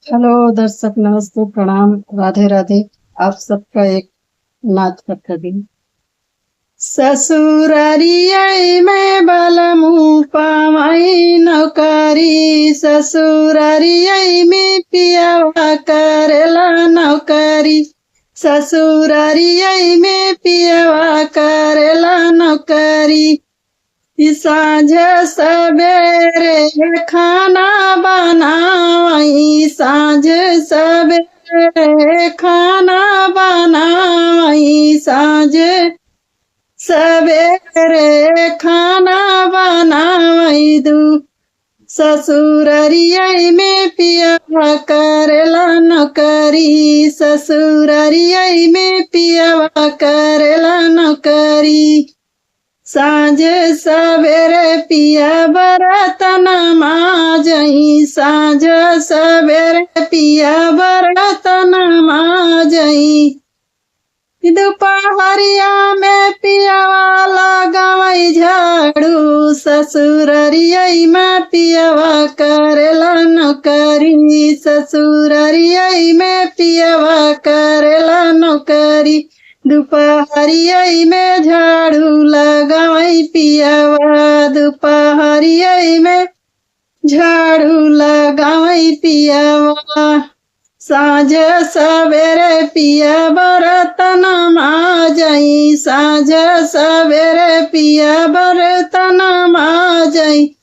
Hello दर्शक, नमस्ते, प्रणाम, राधे राधे। आप सबका एक नाच का दिन। ससुरारियाई में बालमु पामाई नौकरी, ससुरारियाई में पियावा करेला नौकरी, ससुरारियाई में पियावा करेला नौकरी। साँझ सवेरे खाना बनाई, साँझ सवेरे खाना बनाई, साँझ सवेरे खाना बनाई दू। ससुरारियाई में पियावा करेला नौकरी, ससुरारियाई में पियावा करेला नौकरी। साँझ सवेरे पिया बरतन माजई, साँझ सवेरे पिया बरतन माजई। दोपहरिया में पियावा लगावई झाड़ू, ससुरारियाई में पियावा करेला नौकरी, ससुरारियाई में पियावा करेला नौकरी। दोपहरियाई में झाड़ू लगावई पियावा, दोपहरियाई में झाड़ू लगावई पियावा। साँझ सवेरे पिया बरतन माजई, साँझ सवेरे पिया बरतन माजई।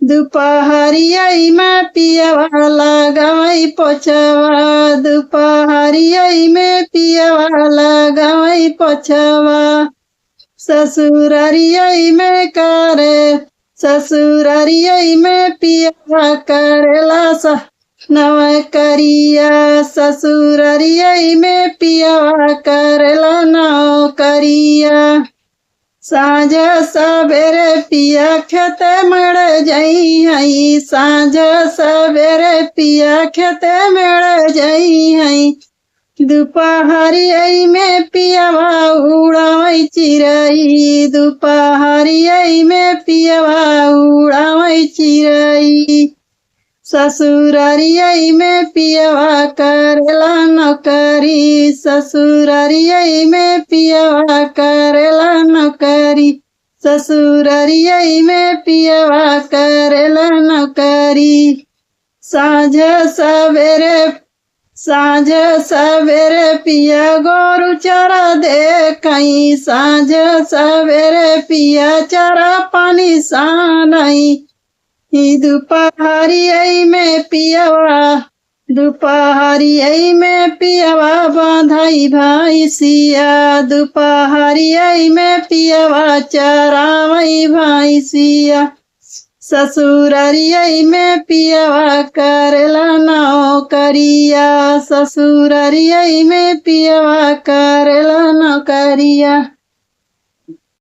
दोपहरियाई में पियावा लगावई पोछवा, दोपहरियाई में पियावा लगावई पोछवा। ससुरारियाई में करे, ससुरारियाई में पियावा करेला नौकरिया, ससुरारियाई में पियावा करेला नौकरिया। साँझ सवेरे पिया खेते मड़ जाई हई, साँझ सवेरे पिया खेते मड़ जाई हई। दोपहरियाई में पियावा उड़ावई चिरई, दोपहरियाई में पियावा उड़ावई चिरई। ससुरारियाई में पियावा करेला नौकरी, ससुरारियाई में पियावा करेला नौकरी, ससुरारियाई में पियावा करेला नौकरी। साँझ सवेरे पिया गोरु चरा देखई, साँझ सवेरे पिया चरा पानी सानई। दोपहरियाई में पियावा, दोपहरियाई में पियावा बांधई भैंसिया, दोपहरियाई में पियावा चरावई भैंसिया। ससुरारियाई में पियावा करेला नौकरिया, ससुरारियाई में पियावा करेला नौकरिया।